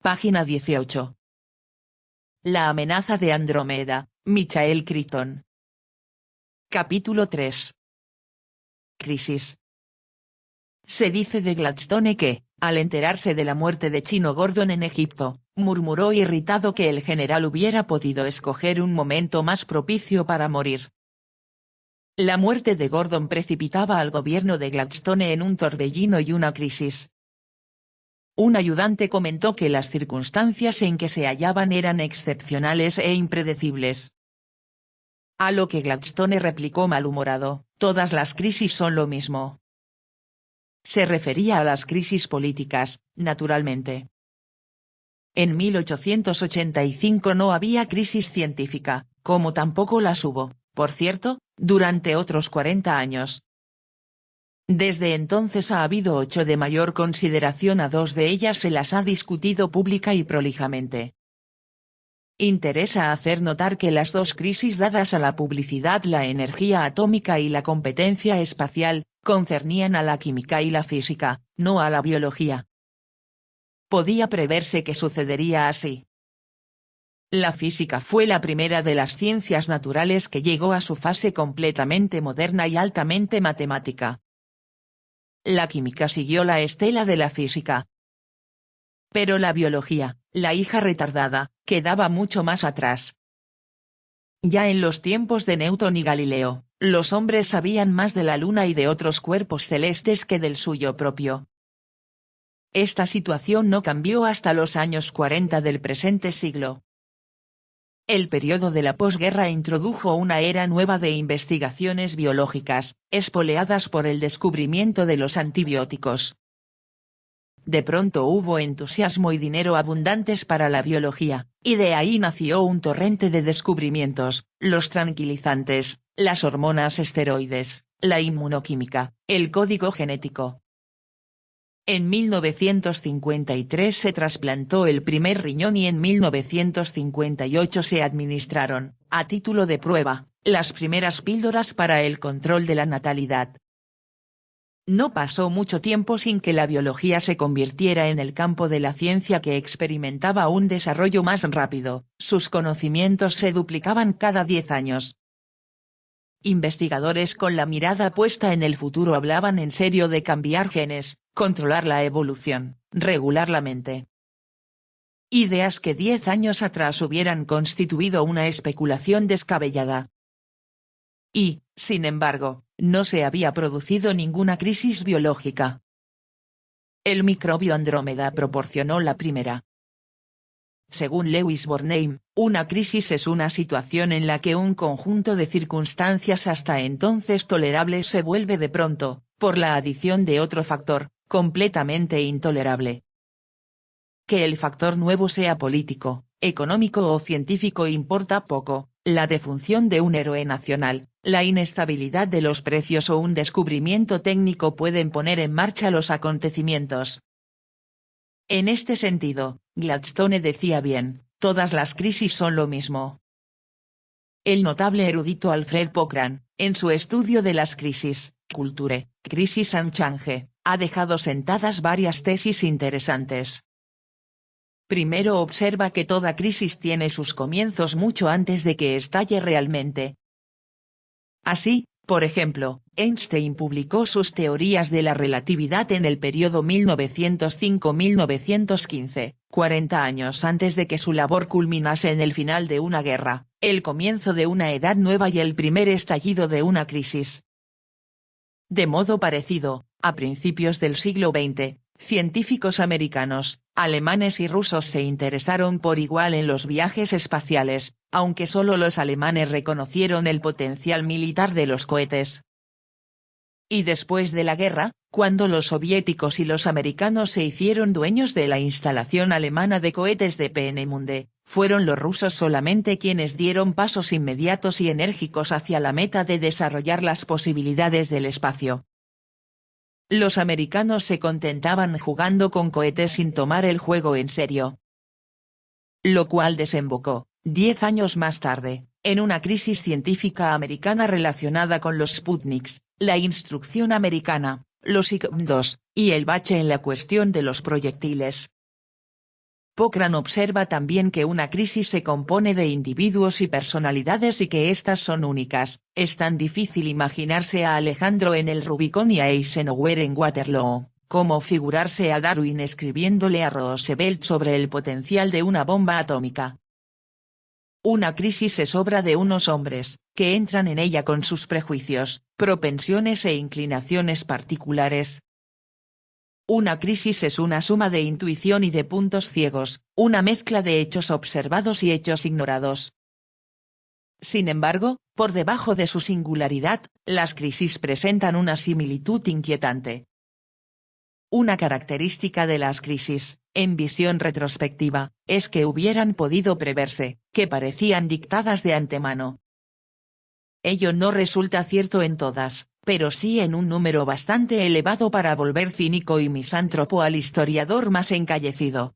Página 18. La amenaza de Andrómeda, Michael Crichton. Capítulo 3. Crisis. Se dice de Gladstone que, al enterarse de la muerte de Chino Gordon en Egipto, murmuró irritado que el general hubiera podido escoger un momento más propicio para morir. La muerte de Gordon precipitaba al gobierno de Gladstone en un torbellino y una crisis. Un ayudante comentó que las circunstancias en que se hallaban eran excepcionales e impredecibles. A lo que Gladstone replicó malhumorado: todas las crisis son lo mismo. Se refería a las crisis políticas, naturalmente. En 1885 no había crisis científica, como tampoco las hubo, por cierto, durante otros 40 años. Desde entonces ha habido 8 de mayor consideración, a 2 de ellas se las ha discutido pública y prolijamente. Interesa hacer notar que las 2 crisis dadas a la publicidad, la energía atómica y la competencia espacial, concernían a la química y la física, no a la biología. Podía preverse que sucedería así. La física fue la primera de las ciencias naturales que llegó a su fase completamente moderna y altamente matemática. La química siguió la estela de la física. Pero la biología, la hija retardada, quedaba mucho más atrás. Ya en los tiempos de Newton y Galileo, los hombres sabían más de la luna y de otros cuerpos celestes que del suyo propio. Esta situación no cambió hasta los años 40 del presente siglo. El periodo de la posguerra introdujo una era nueva de investigaciones biológicas, espoleadas por el descubrimiento de los antibióticos. De pronto hubo entusiasmo y dinero abundantes para la biología, y de ahí nació un torrente de descubrimientos: los tranquilizantes, las hormonas esteroides, la inmunoquímica, el código genético. En 1953 se trasplantó el primer riñón y en 1958 se administraron, a título de prueba, las primeras píldoras para el control de la natalidad. No pasó mucho tiempo sin que la biología se convirtiera en el campo de la ciencia que experimentaba un desarrollo más rápido, sus conocimientos se duplicaban cada 10 años. Investigadores con la mirada puesta en el futuro hablaban en serio de cambiar genes, controlar la evolución, regular la mente. Ideas que 10 años atrás hubieran constituido una especulación descabellada. Y, sin embargo, no se había producido ninguna crisis biológica. El microbio Andrómeda proporcionó la primera. Según Lewis Bornheim, una crisis es una situación en la que un conjunto de circunstancias hasta entonces tolerables se vuelve de pronto, por la adición de otro factor, completamente intolerable. Que el factor nuevo sea político, económico o científico importa poco: la defunción de un héroe nacional, la inestabilidad de los precios o un descubrimiento técnico pueden poner en marcha los acontecimientos. En este sentido, Gladstone decía bien: todas las crisis son lo mismo. El notable erudito Alfred Cochrane, en su estudio de las crisis, Culture, Crisis and Change, ha dejado sentadas varias tesis interesantes. Primero observa que toda crisis tiene sus comienzos mucho antes de que estalle realmente. Así, por ejemplo, Einstein publicó sus teorías de la relatividad en el periodo 1905-1915, 40 años antes de que su labor culminase en el final de una guerra, el comienzo de una edad nueva y el primer estallido de una crisis. De modo parecido, a principios del siglo XX, científicos americanos, alemanes y rusos se interesaron por igual en los viajes espaciales, aunque solo los alemanes reconocieron el potencial militar de los cohetes. Y después de la guerra, cuando los soviéticos y los americanos se hicieron dueños de la instalación alemana de cohetes de Peenemünde, fueron los rusos solamente quienes dieron pasos inmediatos y enérgicos hacia la meta de desarrollar las posibilidades del espacio. Los americanos se contentaban jugando con cohetes sin tomar el juego en serio. Lo cual desembocó, 10 años más tarde, en una crisis científica americana relacionada con los Sputniks, la instrucción americana, los ICBM-2, y el bache en la cuestión de los proyectiles. Cochrane observa también que una crisis se compone de individuos y personalidades y que éstas son únicas. Es tan difícil imaginarse a Alejandro en el Rubicón y a Eisenhower en Waterloo, como figurarse a Darwin escribiéndole a Roosevelt sobre el potencial de una bomba atómica. Una crisis es obra de unos hombres, que entran en ella con sus prejuicios, propensiones e inclinaciones particulares. Una crisis es una suma de intuición y de puntos ciegos, una mezcla de hechos observados y hechos ignorados. Sin embargo, por debajo de su singularidad, las crisis presentan una similitud inquietante. Una característica de las crisis, en visión retrospectiva, es que hubieran podido preverse, que parecían dictadas de antemano. Ello no resulta cierto en todas, pero sí en un número bastante elevado para volver cínico y misántropo al historiador más encallecido.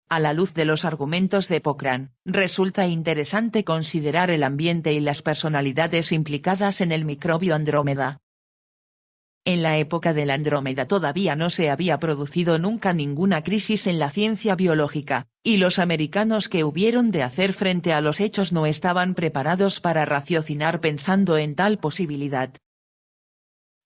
A la luz de los argumentos de Cochrane, resulta interesante considerar el ambiente y las personalidades implicadas en el microbio Andrómeda. En la época de la Andrómeda todavía no se había producido nunca ninguna crisis en la ciencia biológica, y los americanos que hubieron de hacer frente a los hechos no estaban preparados para raciocinar pensando en tal posibilidad.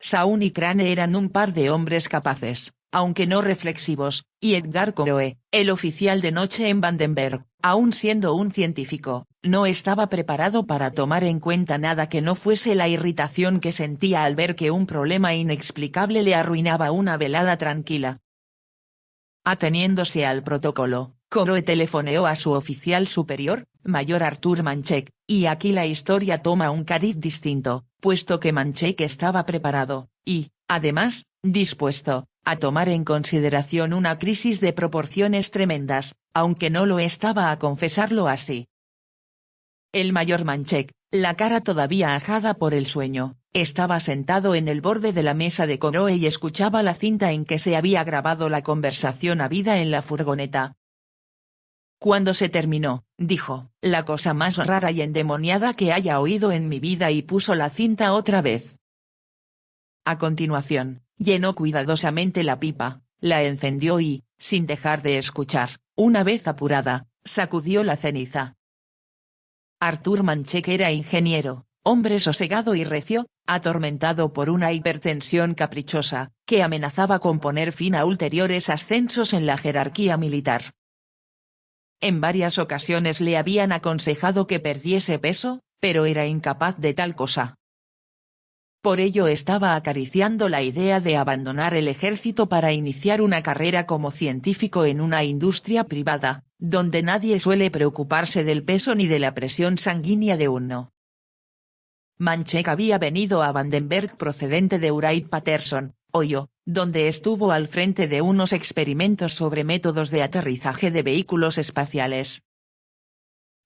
Shaun y Crane eran un par de hombres capaces, aunque no reflexivos, y Edgar Conroe, el oficial de noche en Vandenberg, aun siendo un científico, no estaba preparado para tomar en cuenta nada que no fuese la irritación que sentía al ver que un problema inexplicable le arruinaba una velada tranquila. Ateniéndose al protocolo, Conroe telefoneó a su oficial superior, mayor Arthur Manchek, y aquí la historia toma un cariz distinto, puesto que Manchek estaba preparado, y, además, dispuesto, a tomar en consideración una crisis de proporciones tremendas, aunque no lo estaba a confesarlo así. El mayor Manchek, la cara todavía ajada por el sueño, estaba sentado en el borde de la mesa de Conroe y escuchaba la cinta en que se había grabado la conversación habida en la furgoneta. Cuando se terminó, dijo, la cosa más rara y endemoniada que haya oído en mi vida, y puso la cinta otra vez. A continuación, llenó cuidadosamente la pipa, la encendió y, sin dejar de escuchar, una vez apurada, sacudió la ceniza. Arthur Manchek era ingeniero, hombre sosegado y recio, atormentado por una hipertensión caprichosa, que amenazaba con poner fin a ulteriores ascensos en la jerarquía militar. En varias ocasiones le habían aconsejado que perdiese peso, pero era incapaz de tal cosa. Por ello estaba acariciando la idea de abandonar el ejército para iniciar una carrera como científico en una industria privada, donde nadie suele preocuparse del peso ni de la presión sanguínea de uno. Manchek había venido a Vandenberg procedente de Wright-Patterson, Ohio, donde estuvo al frente de unos experimentos sobre métodos de aterrizaje de vehículos espaciales.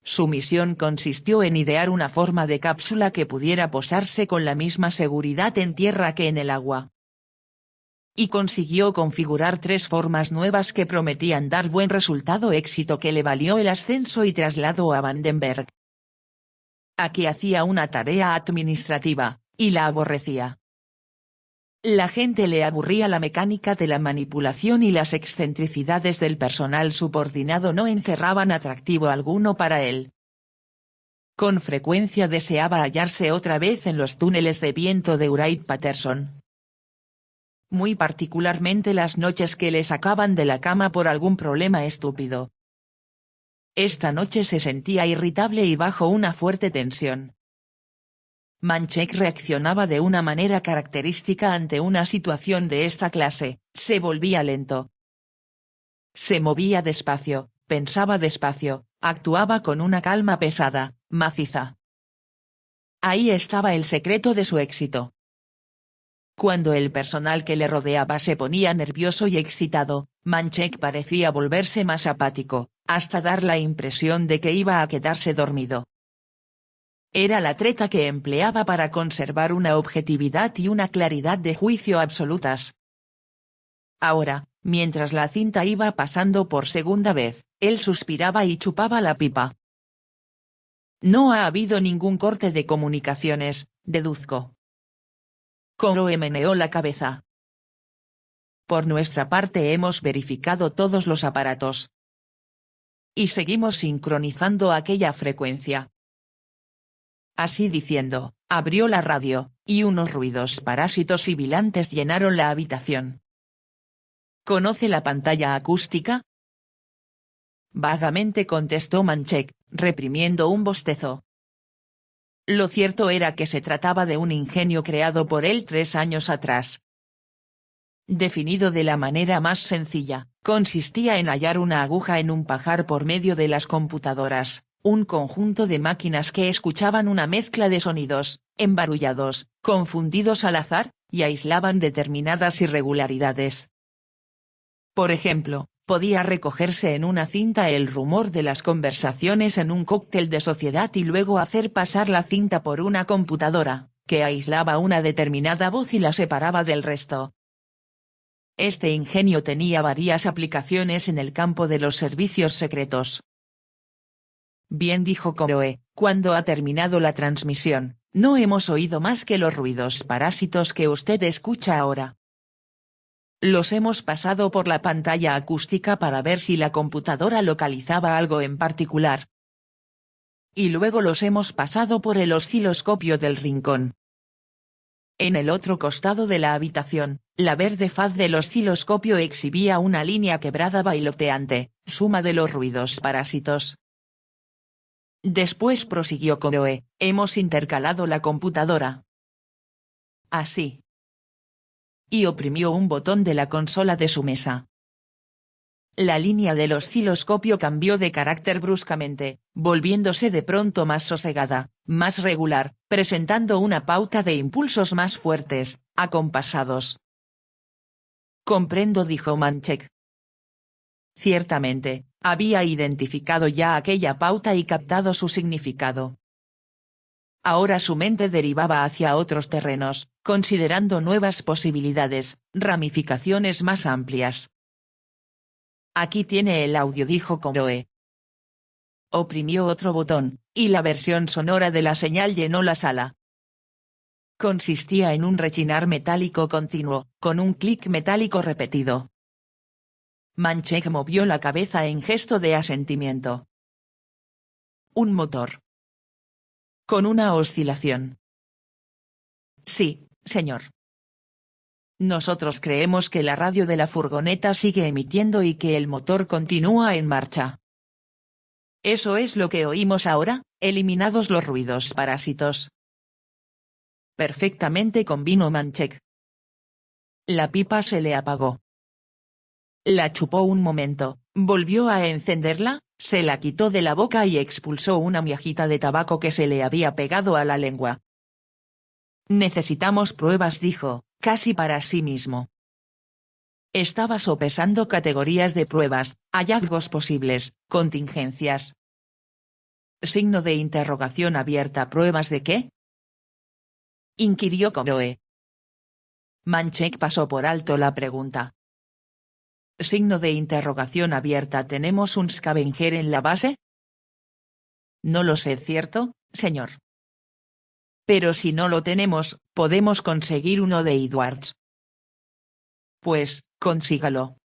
Su misión consistió en idear una forma de cápsula que pudiera posarse con la misma seguridad en tierra que en el agua. Y consiguió configurar 3 formas nuevas que prometían dar buen resultado, éxito que le valió el ascenso y traslado a Vandenberg. Aquí hacía una tarea administrativa, y la aborrecía. La gente le aburría la mecánica de la manipulación, y las excentricidades del personal subordinado no encerraban atractivo alguno para él. Con frecuencia deseaba hallarse otra vez en los túneles de viento de Wright-Patterson. Muy particularmente las noches que le sacaban de la cama por algún problema estúpido. Esta noche se sentía irritable y bajo una fuerte tensión. Manchek reaccionaba de una manera característica ante una situación de esta clase, se volvía lento. Se movía despacio, pensaba despacio, actuaba con una calma pesada, maciza. Ahí estaba el secreto de su éxito. Cuando el personal que le rodeaba se ponía nervioso y excitado, Manchek parecía volverse más apático, hasta dar la impresión de que iba a quedarse dormido. Era la treta que empleaba para conservar una objetividad y una claridad de juicio absolutas. Ahora, mientras la cinta iba pasando por segunda vez, él suspiraba y chupaba la pipa. No ha habido ningún corte de comunicaciones, deduzco. Conroe meneó la cabeza. Por nuestra parte hemos verificado todos los aparatos, y seguimos sincronizando aquella frecuencia. Así diciendo, abrió la radio, y unos ruidos parásitos sibilantes llenaron la habitación. ¿Conoce la pantalla acústica? Vagamente contestó Manchek, reprimiendo un bostezo. Lo cierto era que se trataba de un ingenio creado por él 3 años atrás. Definido de la manera más sencilla, consistía en hallar una aguja en un pajar por medio de las computadoras, un conjunto de máquinas que escuchaban una mezcla de sonidos, embarullados, confundidos al azar, y aislaban determinadas irregularidades. Por ejemplo, podía recogerse en una cinta el rumor de las conversaciones en un cóctel de sociedad y luego hacer pasar la cinta por una computadora, que aislaba una determinada voz y la separaba del resto. Este ingenio tenía varias aplicaciones en el campo de los servicios secretos. Bien, dijo Coroe, cuando ha terminado la transmisión, no hemos oído más que los ruidos parásitos que usted escucha ahora. Los hemos pasado por la pantalla acústica para ver si la computadora localizaba algo en particular. Y luego los hemos pasado por el osciloscopio del rincón. En el otro costado de la habitación, la verde faz del osciloscopio exhibía una línea quebrada bailoteante, suma de los ruidos parásitos. Después, prosiguió Coroe, hemos intercalado la computadora. Así. Y oprimió un botón de la consola de su mesa. La línea del osciloscopio cambió de carácter bruscamente, volviéndose de pronto más sosegada, más regular, presentando una pauta de impulsos más fuertes, acompasados. Comprendo, dijo Manchek. Ciertamente, había identificado ya aquella pauta y captado su significado. Ahora su mente derivaba hacia otros terrenos, considerando nuevas posibilidades, ramificaciones más amplias. Aquí tiene el audio, dijo Coroe. Oprimió otro botón, y la versión sonora de la señal llenó la sala. Consistía en un rechinar metálico continuo, con un clic metálico repetido. Manchek movió la cabeza en gesto de asentimiento. Un motor. Con una oscilación. Sí, señor. Nosotros creemos que la radio de la furgoneta sigue emitiendo y que el motor continúa en marcha. Eso es lo que oímos ahora, eliminados los ruidos parásitos. Perfectamente, convino Manchek. La pipa se le apagó. La chupó un momento, volvió a encenderla, se la quitó de la boca y expulsó una miajita de tabaco que se le había pegado a la lengua. Necesitamos pruebas, dijo, casi para sí mismo. Estaba sopesando categorías de pruebas, hallazgos posibles, contingencias. Signo de interrogación abierta. ¿Pruebas de qué? Inquirió Coroe. Manchek pasó por alto la pregunta. Signo de interrogación abierta. ¿Tenemos un scavenger en la base? No lo sé, ¿cierto, señor? Pero si no lo tenemos, podemos conseguir uno de Edwards. Pues, consígalo.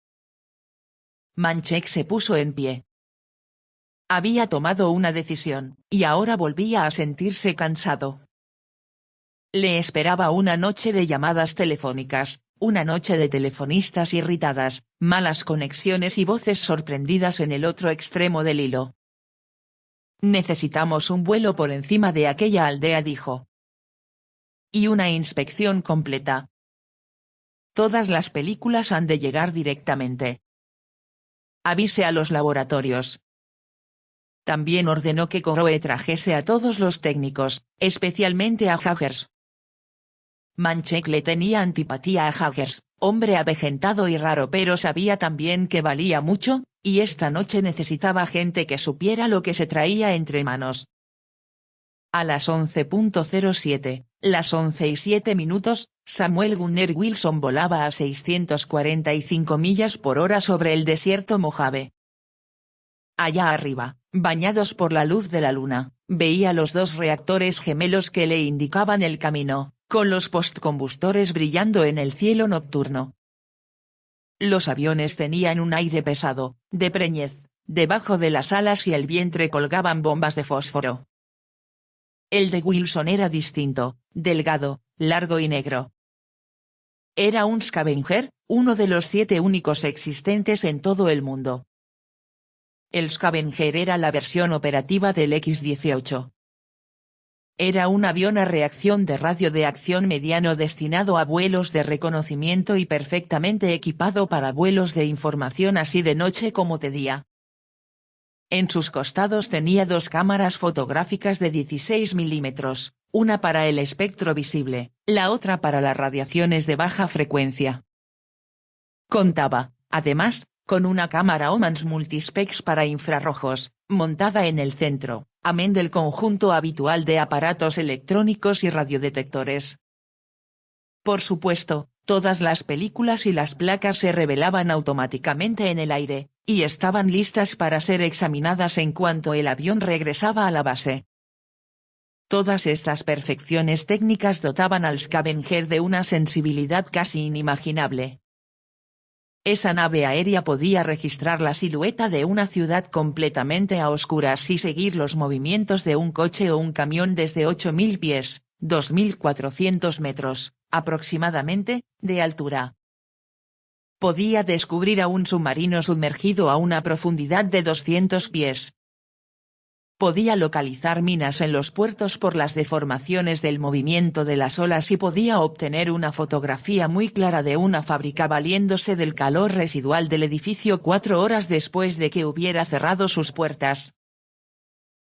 Manchek se puso en pie. Había tomado una decisión, y ahora volvía a sentirse cansado. Le esperaba una noche de llamadas telefónicas, una noche de telefonistas irritadas, malas conexiones y voces sorprendidas en el otro extremo del hilo. Necesitamos un vuelo por encima de aquella aldea, dijo. Y una inspección completa. Todas las películas han de llegar directamente. Avise a los laboratorios. También ordenó que Coroe trajese a todos los técnicos, especialmente a Haggers. Manchek le tenía antipatía a Haggers, hombre avejentado y raro, pero sabía también que valía mucho, y esta noche necesitaba gente que supiera lo que se traía entre manos. A las 11:07, las 11:07, Samuel Gunnar Wilson volaba a 645 millas por hora sobre el desierto Mojave. Allá arriba, bañados por la luz de la luna, veía los 2 reactores gemelos que le indicaban el camino, con los postcombustores brillando en el cielo nocturno. Los aviones tenían un aire pesado, de preñez, debajo de las alas y el vientre colgaban bombas de fósforo. El de Wilson era distinto, delgado, largo y negro. Era un Scavenger, uno de los 7 únicos existentes en todo el mundo. El Scavenger era la versión operativa del X-18. Era un avión a reacción de radio de acción mediano destinado a vuelos de reconocimiento y perfectamente equipado para vuelos de información así de noche como de día. En sus costados tenía 2 cámaras fotográficas de 16 milímetros, una para el espectro visible, la otra para las radiaciones de baja frecuencia. Contaba, además, con una cámara Homans Multispecs para infrarrojos, montada en el centro, amén del conjunto habitual de aparatos electrónicos y radiodetectores. Por supuesto, todas las películas y las placas se revelaban automáticamente en el aire, y estaban listas para ser examinadas en cuanto el avión regresaba a la base. Todas estas perfecciones técnicas dotaban al Scavenger de una sensibilidad casi inimaginable. Esa nave aérea podía registrar la silueta de una ciudad completamente a oscuras y seguir los movimientos de un coche o un camión desde 8.000 pies, 2.400 metros, aproximadamente, de altura. Podía descubrir a un submarino sumergido a una profundidad de 200 pies. Podía localizar minas en los puertos por las deformaciones del movimiento de las olas y podía obtener una fotografía muy clara de una fábrica valiéndose del calor residual del edificio 4 horas después de que hubiera cerrado sus puertas.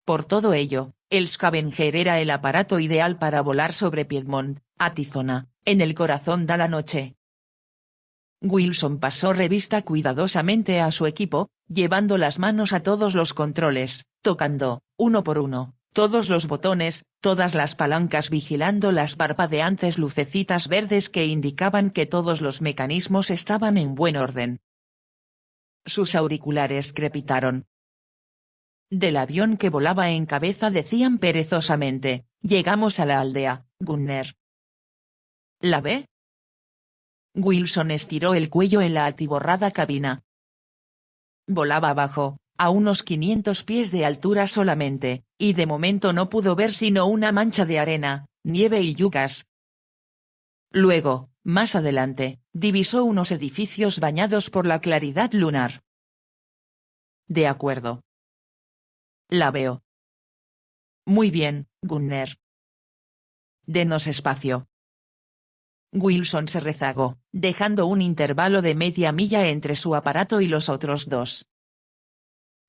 Por todo ello, el Scavenger era el aparato ideal para volar sobre Piedmont, Arizona, en el corazón de la noche. Wilson pasó revista cuidadosamente a su equipo, llevando las manos a todos los controles, tocando, uno por uno, todos los botones, todas las palancas, vigilando las parpadeantes lucecitas verdes que indicaban que todos los mecanismos estaban en buen orden. Sus auriculares crepitaron. Del avión que volaba en cabeza decían perezosamente: «Llegamos a la aldea, Gunner». «¿La ve?». Wilson estiró el cuello en la atiborrada cabina. Volaba abajo, a unos 500 pies de altura solamente, y de momento no pudo ver sino una mancha de arena, nieve y yucas. Luego, más adelante, divisó unos edificios bañados por la claridad lunar. «De acuerdo. La veo». «Muy bien, Gunner. Denos espacio». Wilson se rezagó, dejando un intervalo de media milla entre su aparato y los otros 2.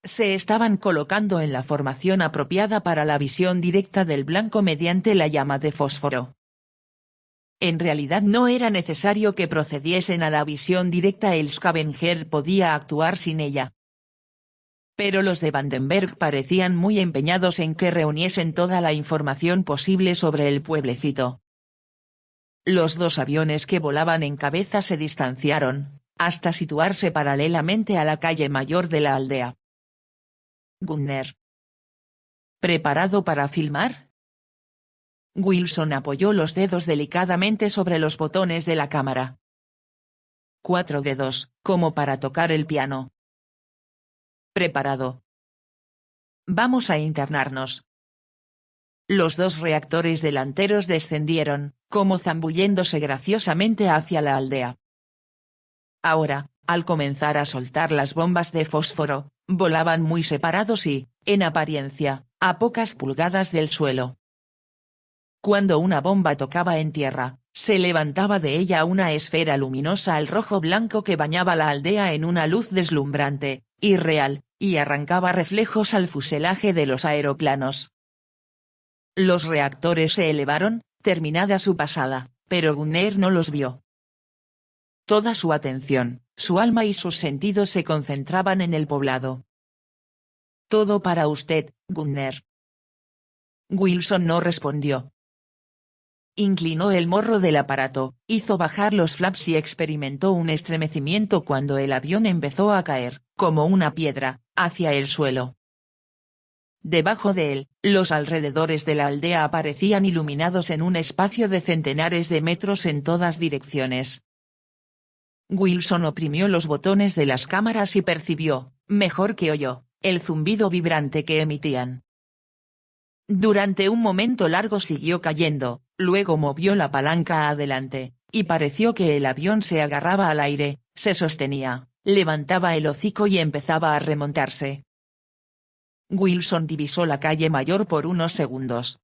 Se estaban colocando en la formación apropiada para la visión directa del blanco mediante la llama de fósforo. En realidad no era necesario que procediesen a la visión directa, el Scavenger podía actuar sin ella. Pero los de Vandenberg parecían muy empeñados en que reuniesen toda la información posible sobre el pueblecito. Los 2 aviones que volaban en cabeza se distanciaron, hasta situarse paralelamente a la calle mayor de la aldea. «Gunner. ¿Preparado para filmar?». Wilson apoyó los dedos delicadamente sobre los botones de la cámara. 4 dedos, como para tocar el piano. «Preparado. Vamos a internarnos». Los 2 reactores delanteros descendieron, como zambulléndose graciosamente hacia la aldea. Ahora, al comenzar a soltar las bombas de fósforo, volaban muy separados y, en apariencia, a pocas pulgadas del suelo. Cuando una bomba tocaba en tierra, se levantaba de ella una esfera luminosa al rojo blanco que bañaba la aldea en una luz deslumbrante, irreal, y arrancaba reflejos al fuselaje de los aeroplanos. Los reactores se elevaron, terminada su pasada, pero Gunner no los vio. Toda su atención, su alma y sus sentidos se concentraban en el poblado. «Todo para usted, Gunner». Wilson no respondió. Inclinó el morro del aparato, hizo bajar los flaps y experimentó un estremecimiento cuando el avión empezó a caer, como una piedra, hacia el suelo. Debajo de él, los alrededores de la aldea aparecían iluminados en un espacio de centenares de metros en todas direcciones. Wilson oprimió los botones de las cámaras y percibió, mejor que oyó el zumbido vibrante que emitían. Durante un momento largo siguió cayendo, luego movió la palanca adelante, y pareció que el avión se agarraba al aire, se sostenía, levantaba el hocico y empezaba a remontarse. Wilson divisó la calle mayor por unos segundos.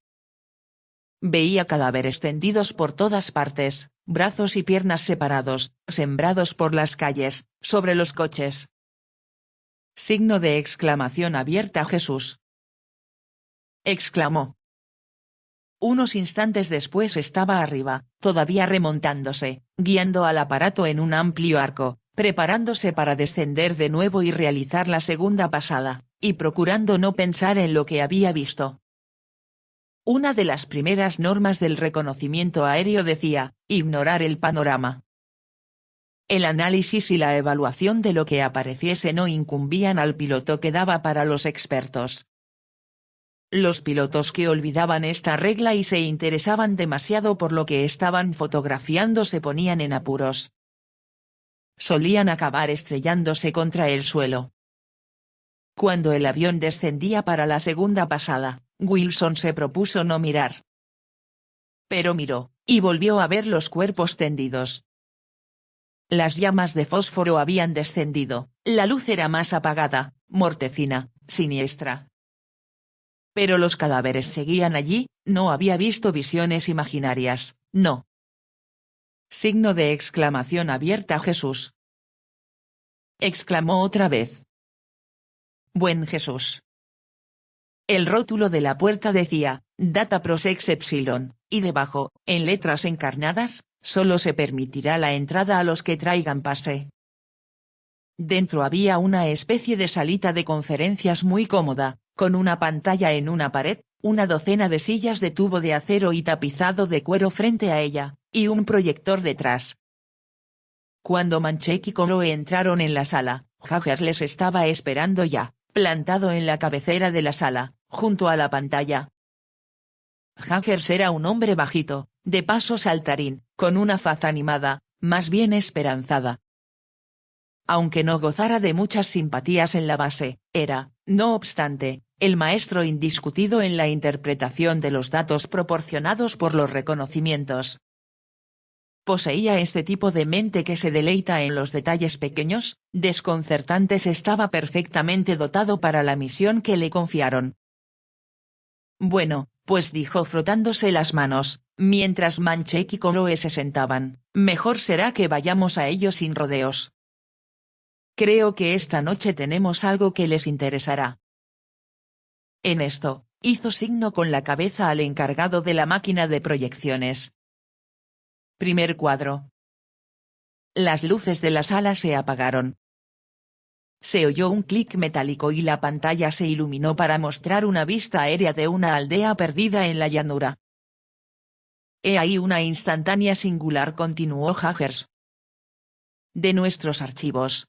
Veía cadáveres tendidos por todas partes, brazos y piernas separados, sembrados por las calles, sobre los coches. Signo de exclamación abierta. Jesús, exclamó. Unos instantes después estaba arriba, todavía remontándose, guiando al aparato en un amplio arco, preparándose para descender de nuevo y realizar la segunda pasada, y procurando no pensar en lo que había visto. Una de las primeras normas del reconocimiento aéreo decía, ignorar el panorama. El análisis y la evaluación de lo que apareciese no incumbían al piloto, quedaba para los expertos. Los pilotos que olvidaban esta regla y se interesaban demasiado por lo que estaban fotografiando se ponían en apuros. Solían acabar estrellándose contra el suelo. Cuando el avión descendía para la segunda pasada, Wilson se propuso no mirar. Pero miró, y volvió a ver los cuerpos tendidos. Las llamas de fósforo habían descendido, la luz era más apagada, mortecina, siniestra. Pero los cadáveres seguían allí, no había visto visiones imaginarias, no. Signo de exclamación abierta. Jesús, exclamó otra vez. Buen Jesús. El rótulo de la puerta decía, Data Prosex Epsilon, y debajo, en letras encarnadas, solo se permitirá la entrada a los que traigan pase. Dentro había una especie de salita de conferencias muy cómoda, con una pantalla en una pared, una docena de sillas de tubo de acero y tapizado de cuero frente a ella, y un proyector detrás. Cuando Manchek y Coloe entraron en la sala, Haggers les estaba esperando ya, plantado en la cabecera de la sala, junto a la pantalla. Haggers era un hombre bajito, de paso saltarín, con una faz animada, más bien esperanzada. Aunque no gozara de muchas simpatías en la base, era, no obstante, el maestro indiscutido en la interpretación de los datos proporcionados por los reconocimientos. Poseía este tipo de mente que se deleita en los detalles pequeños, desconcertantes. Estaba perfectamente dotado para la misión que le confiaron. Bueno, pues dijo frotándose las manos, mientras Manchek y Coloe se sentaban, mejor será que vayamos a ello sin rodeos. Creo que esta noche tenemos algo que les interesará. En esto, hizo signo con la cabeza al encargado de la máquina de proyecciones. Primer cuadro. Las luces de la sala se apagaron. Se oyó un clic metálico y la pantalla se iluminó para mostrar una vista aérea de una aldea perdida en la llanura. He ahí una instantánea singular, continuó Haggers. De nuestros archivos.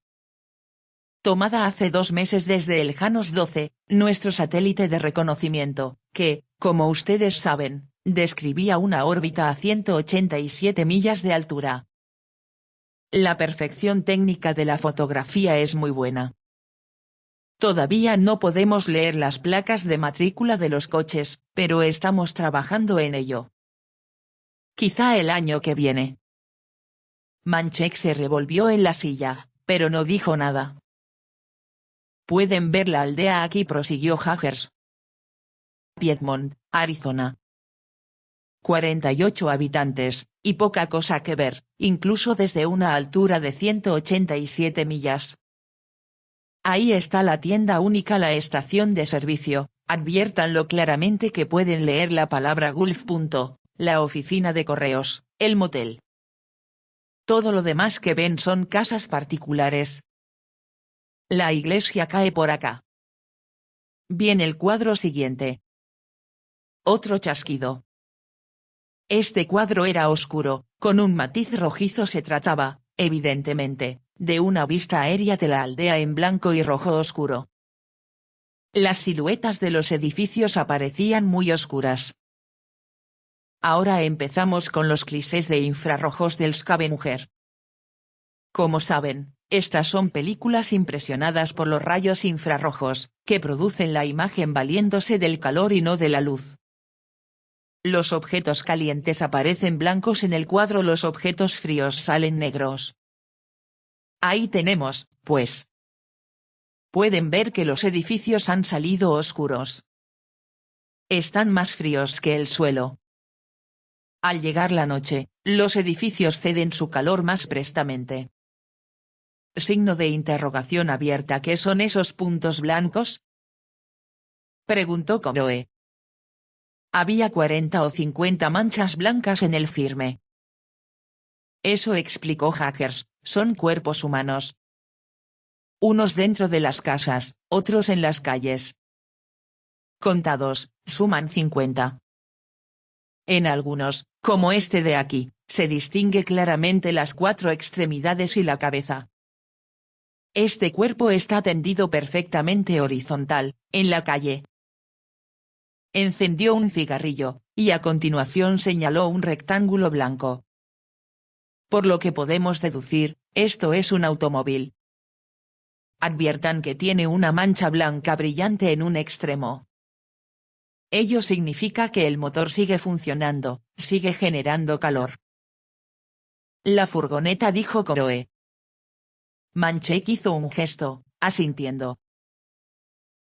Tomada hace 2 meses desde el Janos 12, nuestro satélite de reconocimiento, que, como ustedes saben, describía una órbita a 187 millas de altura. La perfección técnica de la fotografía es muy buena. Todavía no podemos leer las placas de matrícula de los coches, pero estamos trabajando en ello. Quizá el año que viene. Manchek se revolvió en la silla, pero no dijo nada. Pueden ver la aldea aquí, prosiguió Haggers. Piedmont, Arizona. 48 habitantes, y poca cosa que ver, incluso desde una altura de 187 millas. Ahí está la tienda única, la estación de servicio, adviértanlo claramente que pueden leer la palabra Gulf. La oficina de correos, el motel. Todo lo demás que ven son casas particulares. La iglesia cae por acá. Bien, el cuadro siguiente. Otro chasquido. Este cuadro era oscuro, con un matiz rojizo. Se trataba, evidentemente, de una vista aérea de la aldea en blanco y rojo oscuro. Las siluetas de los edificios aparecían muy oscuras. Ahora empezamos con los clichés de infrarrojos del Scavenger. Como saben, Estas son películas impresionadas por los rayos infrarrojos, que producen la imagen valiéndose del calor y no de la luz. Los objetos calientes aparecen blancos en el cuadro, los objetos fríos salen negros. Ahí tenemos, pues. Pueden ver que los edificios han salido oscuros. Están más fríos que el suelo. Al llegar la noche, los edificios ceden su calor más prestamente. Signo de interrogación abierta. ¿Qué son esos puntos blancos?, preguntó Crowe. Había 40 o 50 manchas blancas en el firme. Eso, explicó Hackers, son cuerpos humanos. Unos dentro de las casas, otros en las calles. Contados, suman 50. En algunos, como este de aquí, se distingue claramente las 4 extremidades y la cabeza. Este cuerpo está tendido perfectamente horizontal, en la calle. Encendió un cigarrillo, y a continuación señaló un rectángulo blanco. Por lo que podemos deducir, esto es un automóvil. Adviertan que tiene una mancha blanca brillante en un extremo. Ello significa que el motor sigue funcionando, sigue generando calor. La furgoneta, dijo Crowe. Manchek hizo un gesto, asintiendo.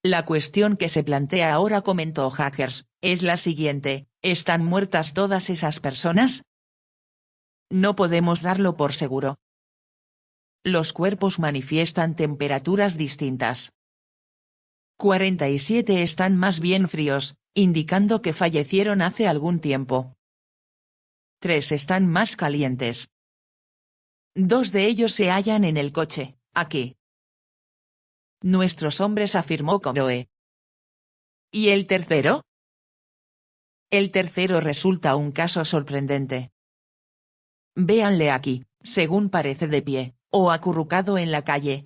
La cuestión que se plantea ahora, comentó Hackers, es la siguiente: ¿están muertas todas esas personas? No podemos darlo por seguro. Los cuerpos manifiestan temperaturas distintas. 47 están más bien fríos, indicando que fallecieron hace algún tiempo. 3 están más calientes. 2 de ellos se hallan en el coche, aquí. Nuestros hombres, afirmó Crowe. ¿Y el tercero? El tercero resulta un caso sorprendente. Véanle aquí, según parece de pie, o acurrucado en la calle.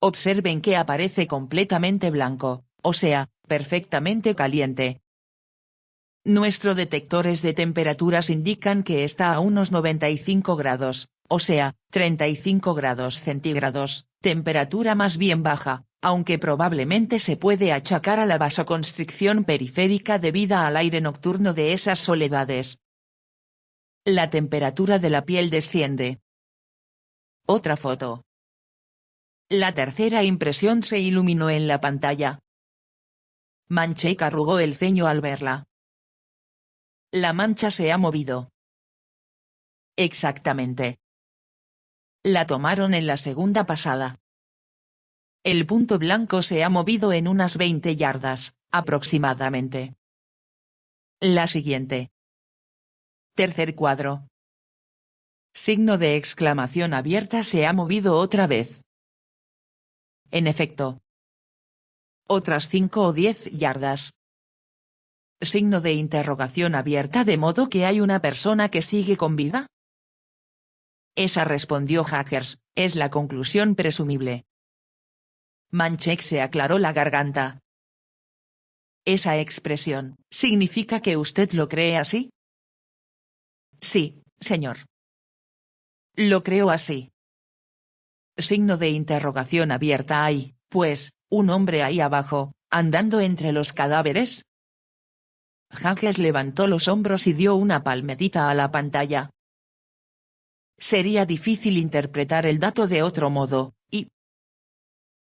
Observen que aparece completamente blanco, o sea, perfectamente caliente. Nuestros detectores de temperaturas indican que está a unos 95 grados, o sea, 35 grados centígrados, temperatura más bien baja, aunque probablemente se puede achacar a la vasoconstricción periférica debida al aire nocturno de esas soledades. La temperatura de la piel desciende. Otra foto. La tercera impresión se iluminó en la pantalla. Manchek arrugó el ceño al verla. La mancha se ha movido. Exactamente. La tomaron en la segunda pasada. El punto blanco se ha movido en unas 20 yardas, aproximadamente. La siguiente. Tercer cuadro. Signo de exclamación abierta: se ha movido otra vez. En efecto. Otras 5 o 10 yardas. Signo de interrogación abierta: ¿de modo que hay una persona que sigue con vida? Esa, respondió Hackers, es la conclusión presumible. Manchek se aclaró la garganta. ¿Esa expresión significa que usted lo cree así? Sí, señor. Lo creo así. Signo de interrogación abierta: ¿hay, pues, un hombre ahí abajo, andando entre los cadáveres? Hackers levantó los hombros y dio una palmadita a la pantalla. Sería difícil interpretar el dato de otro modo, y...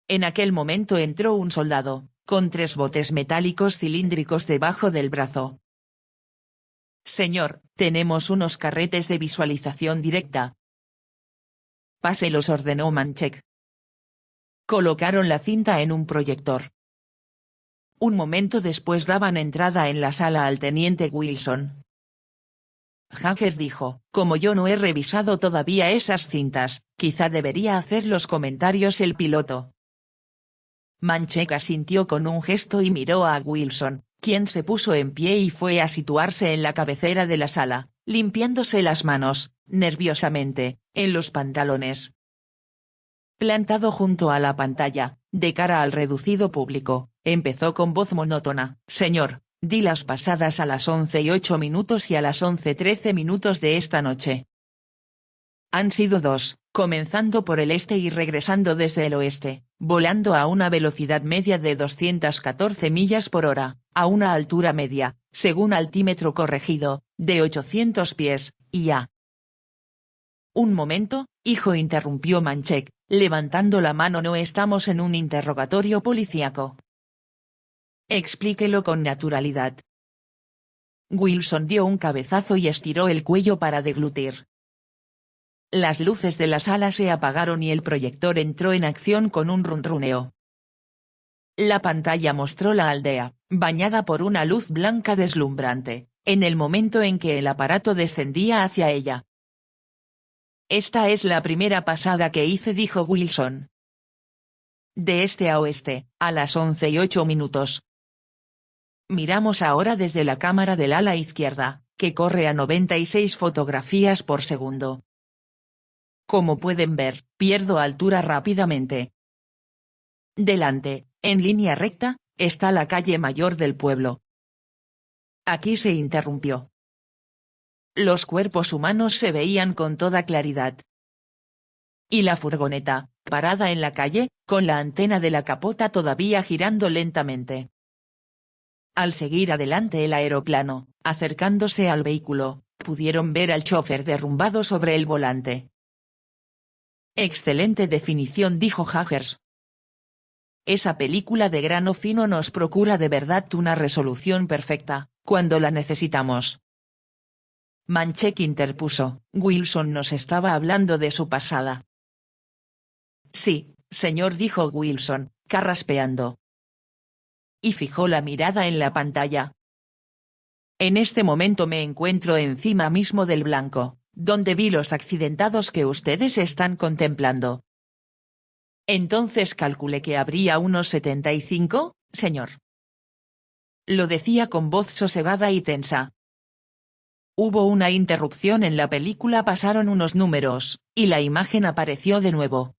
En aquel momento entró un soldado, con 3 botes metálicos cilíndricos debajo del brazo. Señor, tenemos unos carretes de visualización directa. Páselos, ordenó Manchek. Colocaron la cinta en un proyector. Un momento después daban entrada en la sala al teniente Wilson. Hackers dijo: como yo no he revisado todavía esas cintas, quizá debería hacer los comentarios el piloto. Manchek asintió con un gesto y miró a Wilson, quien se puso en pie y fue a situarse en la cabecera de la sala, limpiándose las manos, nerviosamente, en los pantalones. Plantado junto a la pantalla, de cara al reducido público, empezó con voz monótona: señor, di las pasadas a las 11:08 y a las 11:13 de esta noche. Han sido 2, comenzando por el este y regresando desde el oeste, volando a una velocidad media de 214 millas por hora, a una altura media, según altímetro corregido, de 800 pies, y a. Un momento, hijo, interrumpió Manchek, levantando la mano. No estamos en un interrogatorio policíaco. Explíquelo con naturalidad. Wilson dio un cabezazo y estiró el cuello para deglutir. Las luces de la sala se apagaron y el proyector entró en acción con un ronroneo. La pantalla mostró la aldea, bañada por una luz blanca deslumbrante, en el momento en que el aparato descendía hacia ella. «Esta es la primera pasada que hice», dijo Wilson. «De este a oeste, a las 11:08. Miramos ahora desde la cámara del ala izquierda, que corre a 96 fotografías por segundo. Como pueden ver, pierdo altura rápidamente. Delante, en línea recta, está la calle mayor del pueblo». Aquí se interrumpió. Los cuerpos humanos se veían con toda claridad. Y la furgoneta, parada en la calle, con la antena de la capota todavía girando lentamente. Al seguir adelante el aeroplano, acercándose al vehículo, pudieron ver al chofer derrumbado sobre el volante. «Excelente definición», dijo Haggers. «Esa película de grano fino nos procura de verdad una resolución perfecta, cuando la necesitamos». Manchek interpuso, «Wilson nos estaba hablando de su pasada». «Sí, señor», dijo Wilson, carraspeando. Y fijó la mirada en la pantalla. «En este momento me encuentro encima mismo del blanco, donde vi los accidentados que ustedes están contemplando». «Entonces calculé que habría unos 75, señor». Lo decía con voz sosegada y tensa. Hubo una interrupción en la película, pasaron unos números, y la imagen apareció de nuevo.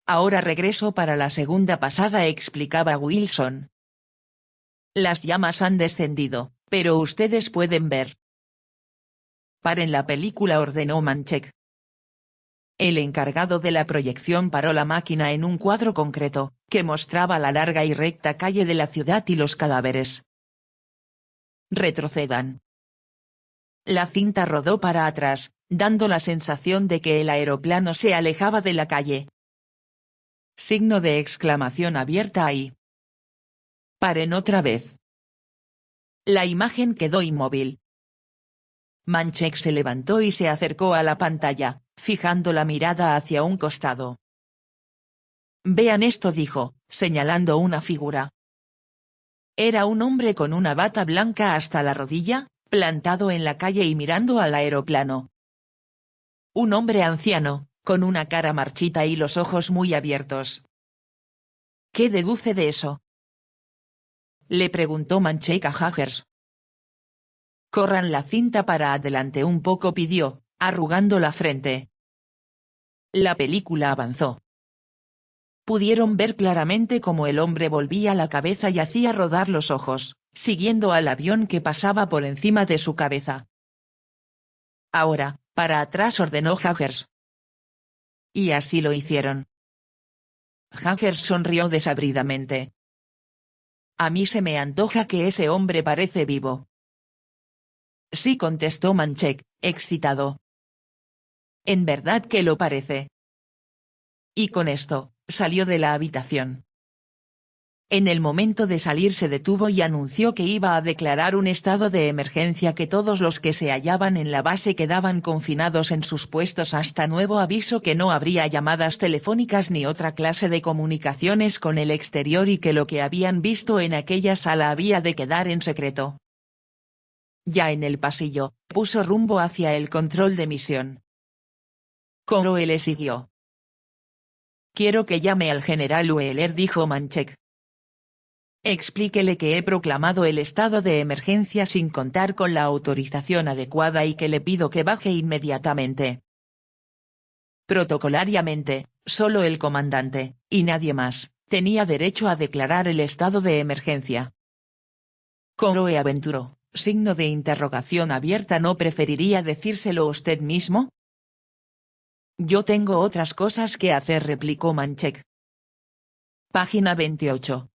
«Ahora regreso para la segunda pasada», explicaba Wilson. «Las llamas han descendido, pero ustedes pueden ver». «Paren la película», ordenó Manchek. El encargado de la proyección paró la máquina en un cuadro concreto, que mostraba la larga y recta calle de la ciudad y los cadáveres. «Retrocedan». La cinta rodó para atrás, dando la sensación de que el aeroplano se alejaba de la calle. Signo de exclamación abierta ahí. «Paren otra vez». La imagen quedó inmóvil. Manchek se levantó y se acercó a la pantalla, fijando la mirada hacia un costado. «Vean esto», dijo, señalando una figura. Era un hombre con una bata blanca hasta la rodilla, plantado en la calle y mirando al aeroplano. Un hombre anciano, con una cara marchita y los ojos muy abiertos. «¿Qué deduce de eso?», le preguntó Manchek a Haggers. «Corran la cinta para adelante un poco», pidió, arrugando la frente. La película avanzó. Pudieron ver claramente cómo el hombre volvía la cabeza y hacía rodar los ojos, siguiendo al avión que pasaba por encima de su cabeza. «Ahora, para atrás», ordenó Haggers. Y así lo hicieron. Haggers sonrió desabridamente. «A mí se me antoja que ese hombre parece vivo». «Sí», contestó Manchek, excitado. «En verdad que lo parece». Y con esto, salió de la habitación. En el momento de salir se detuvo y anunció que iba a declarar un estado de emergencia, que todos los que se hallaban en la base quedaban confinados en sus puestos hasta nuevo aviso, que no habría llamadas telefónicas ni otra clase de comunicaciones con el exterior y que lo que habían visto en aquella sala había de quedar en secreto. Ya en el pasillo, puso rumbo hacia el control de misión. Conroe le siguió. «Quiero que llame al general Wheeler», dijo Manchek. «Explíquele que he proclamado el estado de emergencia sin contar con la autorización adecuada y que le pido que baje inmediatamente». Protocolariamente, solo el comandante, y nadie más, tenía derecho a declarar el estado de emergencia. Conroe aventuró, signo de interrogación abierta. «¿No preferiría decírselo usted mismo?». Yo tengo otras cosas que hacer, replicó Manchek. Página 28.